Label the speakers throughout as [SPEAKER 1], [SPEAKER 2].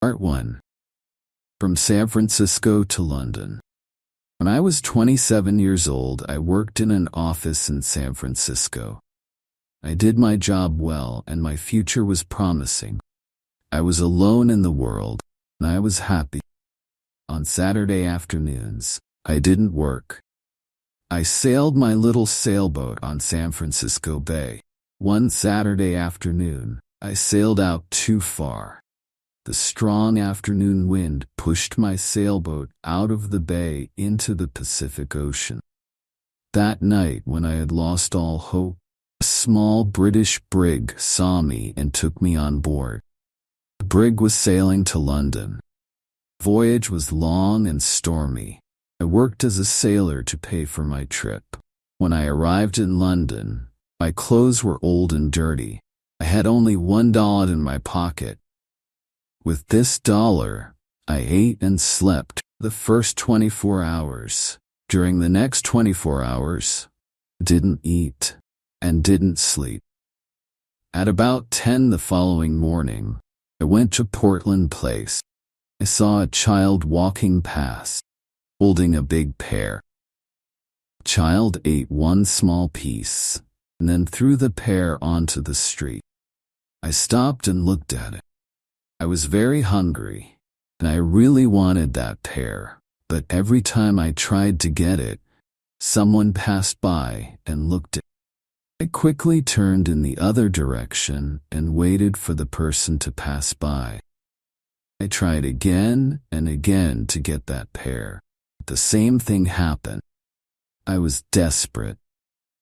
[SPEAKER 1] Part 1. From San Francisco to London. When I was 27 years old, I worked in an office in San Francisco. I did my job well, and my future was promising. I was alone in the world, and I was happy. On Saturday afternoons, I didn't work. I sailed my little sailboat on San Francisco Bay. One Saturday afternoon, I sailed out too far. The strong afternoon wind pushed my sailboat out of the bay into the Pacific Ocean. That night, when I had lost all hope, a small British brig saw me and took me on board. The brig was sailing to London. The voyage was long and stormy. I worked as a sailor to pay for my trip. When I arrived in London, my clothes were old and dirty. I had only $1 in my pocket. With this $1, I ate and slept the first 24 hours. During the next 24 hours, I didn't eat and didn't sleep. At about 10 the following morning, I went to Portland Place. I saw a child walking past, holding a big pear. The child ate one small piece and then threw the pear onto the street. I stopped and looked at it. I was very hungry, and I really wanted that pear, but every time I tried to get it, someone passed by and looked at it. I quickly turned in the other direction and waited for the person to pass by. I tried again and again to get that pear. The same thing happened. I was desperate.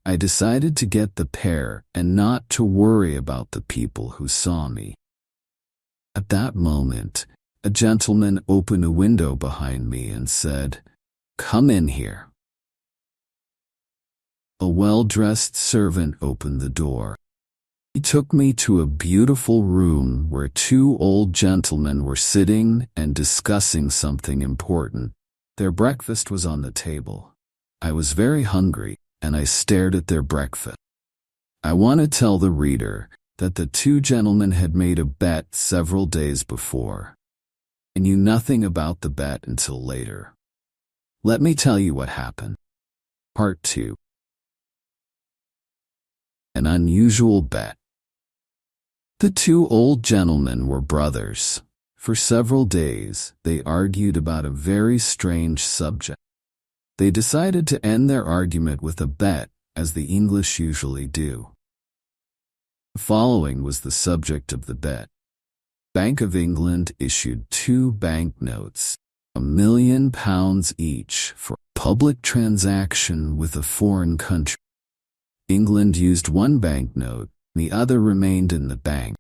[SPEAKER 1] I decided to get the pear and not to worry about the people who saw me. At that moment, a gentleman opened a window behind me and said, "Come in here." A well-dressed servant opened the door. He took me to a beautiful room where two old gentlemen were sitting and discussing something important. Their breakfast was on the table. I was very hungry, and I stared at their breakfast. I want to tell the reader that the two gentlemen had made a bet several days before. I knew nothing about the bet until later. Let me tell you what happened. Part 2. An unusual bet. The two old gentlemen were brothers. For several days, they argued about a very strange subject. They decided to end their argument with a bet, as the English usually do. The following was the subject of the bet. Bank of England issued 2 banknotes, £1,000,000 each, for a public transaction with a foreign country. England used one banknote, the other remained in the bank.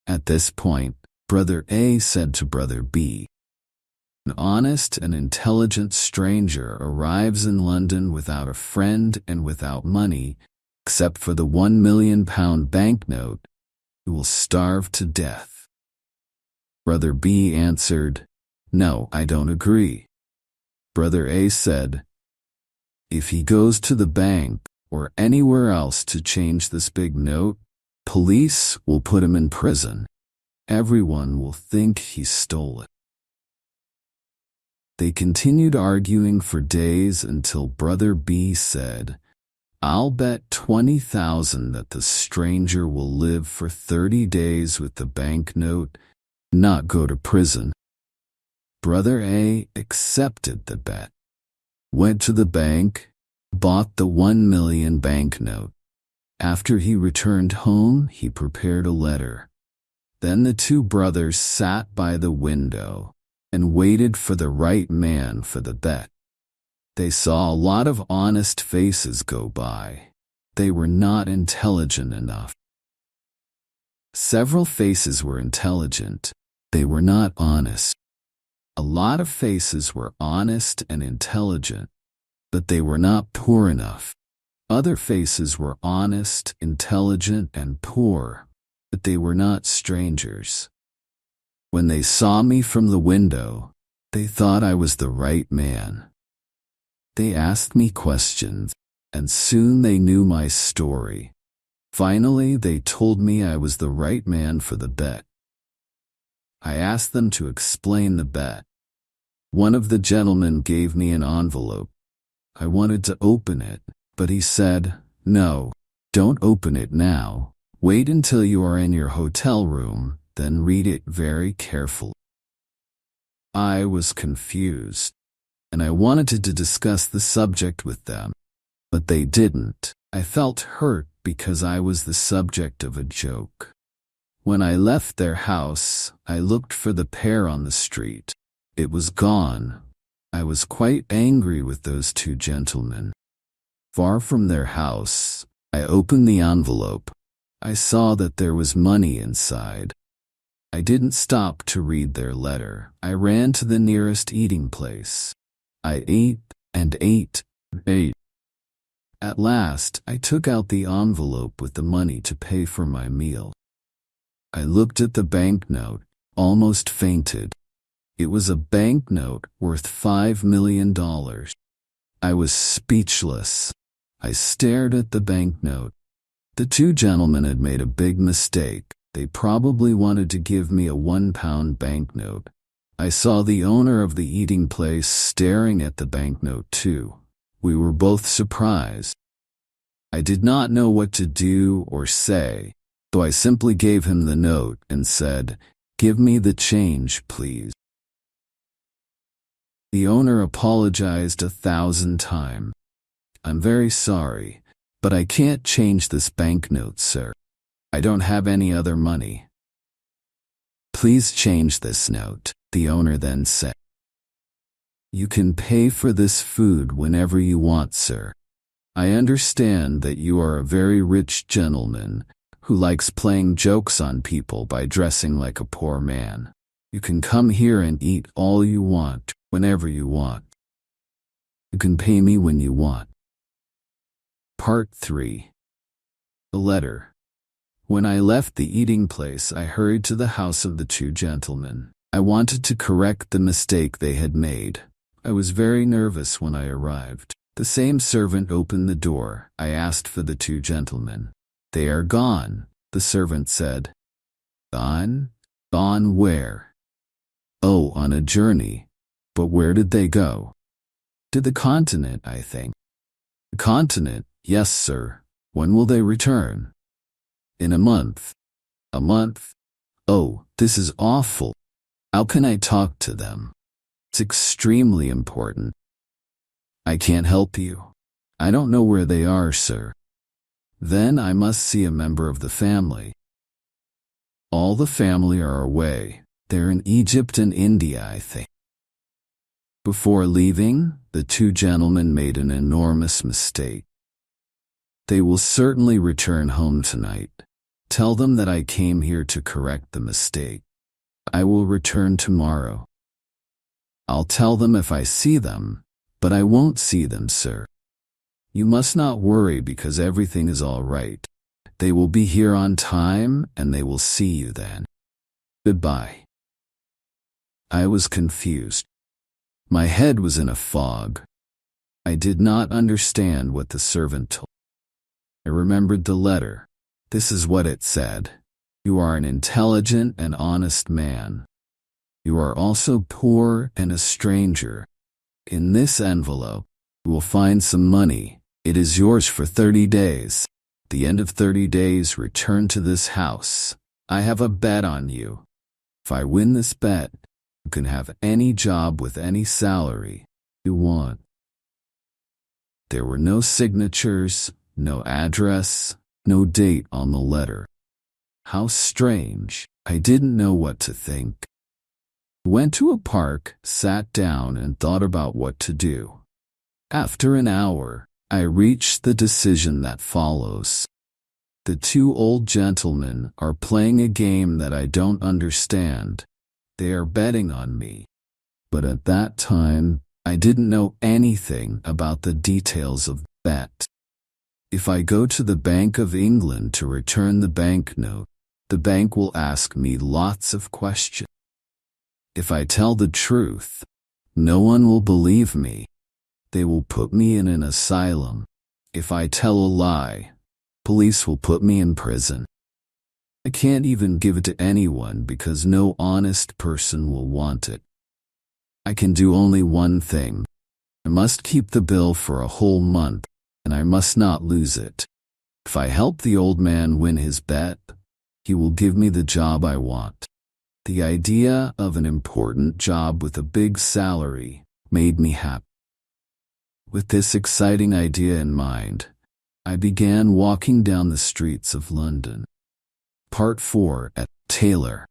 [SPEAKER 1] At this point, Brother A said to Brother B, "An honest and intelligent stranger arrives in London without a friend and without money, except for the £1,000,000 banknote, he will starve to death." Brother B answered, "No, I don't agree." Brother A said, "If he goes to the bank or anywhere else to change this big note, police will put him in prison. Everyone will think he stole it." They continued arguing for days until Brother B said, "I'll bet 20,000 that the stranger will live for 30 days with the banknote, not go to prison." Brother A accepted the bet, went to the bank, bought the 1,000,000 banknote. After he returned home, he prepared a letter. Then the two brothers sat by the window and waited for the right man for the bet. They saw a lot of honest faces go by. They were not intelligent enough. Several faces were intelligent. They were not honest. A lot of faces were honest and intelligent, but they were not poor enough. Other faces were honest, intelligent, and poor, but they were not strangers. When they saw me from the window, they thought I was the right man. They asked me questions, and soon they knew my story. Finally, they told me I was the right man for the bet. I asked them to explain the bet. One of the gentlemen gave me an envelope. I wanted to open it, but he said, "No, don't open it now. Wait until you are in your hotel room, then read it very carefully." I was confused, and I wanted to discuss the subject with them, but they didn't. I felt hurt because I was the subject of a joke. When I left their house, I looked for the pair on the street. It was gone. I was quite angry with those two gentlemen. Far from their house, I opened the envelope. I saw that there was money inside. I didn't stop to read their letter. I ran to the nearest eating place. I ate and ate and ate. At last, I took out the envelope with the money to pay for my meal. I looked at the banknote, almost fainted. It was a banknote worth $5 million. I was speechless. I stared at the banknote. The two gentlemen had made a big mistake. They probably wanted to give me a £1 banknote. I saw the owner of the eating place staring at the banknote too. We were both surprised. I did not know what to do or say, so I simply gave him the note and said, "Give me the change, please." The owner apologized 1,000 times. "I'm very sorry, but I can't change this banknote, sir. I don't have any other money." "Please change this note," the owner then said. "You can pay for this food whenever you want, sir. I understand that you are a very rich gentleman who likes playing jokes on people by dressing like a poor man. You can come here and eat all you want, whenever you want. You can pay me when you want." Part 3. The letter. When I left the eating place, I hurried to the house of the two gentlemen. I wanted to correct the mistake they had made. I was very nervous when I arrived. The same servant opened the door. I asked for the two gentlemen. "They are gone," the servant said. "Gone? Gone where?" "Oh, on a journey. But where did they go?" "To the continent, I think." "The continent? Yes, sir. When will they return?" "In a month." "A month? Oh, this is awful. How can I talk to them? It's extremely important." "I can't help you. I don't know where they are, sir." "Then I must see a member of the family." "All the family are away. They're in Egypt and India, I think." Before leaving, the two gentlemen made an enormous mistake. "They will certainly return home tonight. Tell them that I came here to correct the mistake. I will return tomorrow." "I'll tell them if I see them, but I won't see them, sir." "You must not worry because everything is all right. They will be here on time and they will see you then. Goodbye." I was confused. My head was in a fog. I did not understand what the servant told. I remembered the letter. This is what it said. "You are an intelligent and honest man. You are also poor and a stranger. In this envelope, you will find some money. It is yours for 30 days. At the end of 30 days, return to this house. I have a bet on you. If I win this bet, you can have any job with any salary you want." There were no signatures, no address, no date on the letter. How strange. I didn't know what to think. I went to a park, sat down, and thought about what to do. After an hour, I reached the decision that follows. The two old gentlemen are playing a game that I don't understand. They are betting on me. But at that time, I didn't know anything about the details of the bet. If I go to the Bank of England to return the banknote, the bank will ask me lots of questions. If I tell the truth, no one will believe me. They will put me in an asylum. If I tell a lie, police will put me in prison. I can't even give it to anyone because no honest person will want it. I can do only one thing. I must keep the bill for a whole month, and I must not lose it. If I help the old man win his bet, he will give me the job I want. The idea of an important job with a big salary made me happy. With this exciting idea in mind, I began walking down the streets of London. Part 4 at Tailor.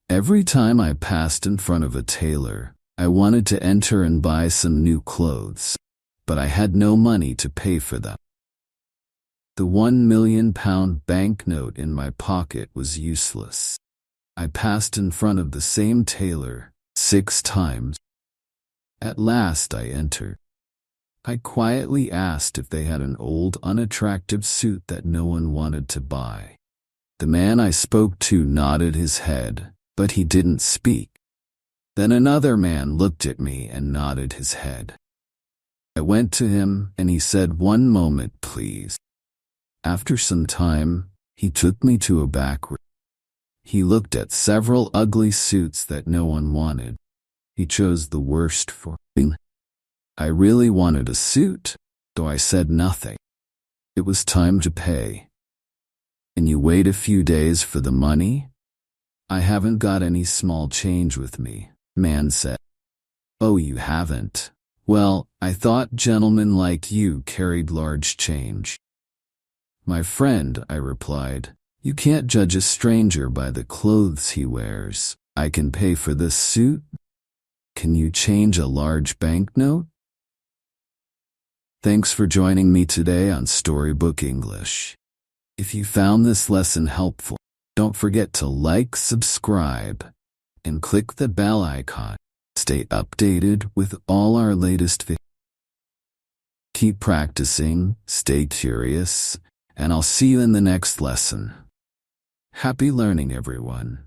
[SPEAKER 1] Every time I passed in front of a tailor, I wanted to enter and buy some new clothes, but I had no money to pay for them. The £1 million banknote in my pocket was useless. I passed in front of the same tailor 6 times. At last I entered. I quietly asked if they had an old, unattractive suit that no one wanted to buy. The man I spoke to nodded his head, but he didn't speak. Then another man looked at me and nodded his head. I went to him and he said, "1 moment, please." After some time, he took me to a back room. He looked at several ugly suits that no one wanted. He chose the worst for me. I really wanted a suit, though I said nothing. It was time to pay. "Can you wait a few days for the money?" "I haven't got any small change with me," man said. "Oh, you haven't? Well, I thought gentlemen like you carried large change." "My friend," I replied, "you can't judge a stranger by the clothes he wears. I can pay for this suit. Can you change a large banknote?" Thanks for joining me today on Storybook English. If you found this lesson helpful, don't forget to like, subscribe, and click the bell icon. Stay updated with all our latest videos. Keep practicing, stay curious, and I'll see you in the next lesson. Happy learning, everyone.